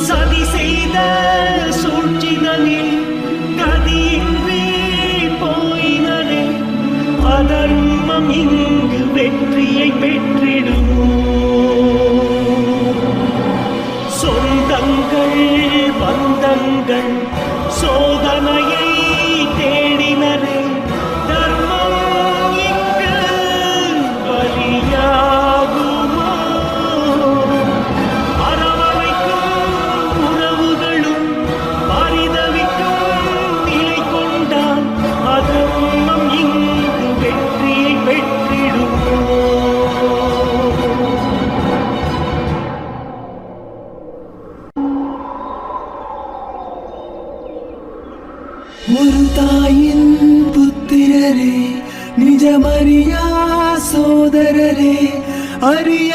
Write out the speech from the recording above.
சதி செய்த சூழ்ச்சிதனில் கதியின்றி போயினே அதர்மம் இங்கு வெற்றியை பெற்றிடுமோ சொந்தங்கள் பந்தங்கள் சோதனையை தேடினரே தர்மம் இங்கு பலியாகுமோ அரவணைக்கும் உறவுகளும் பரிதவிக்கும் நிலை கொண்டால் அதர்மம் இங்கு வெற்றியை பெற்றிடுமோ ஒரு தாயின் புத்திரரே நிஜமறியா சோதரரே அறிய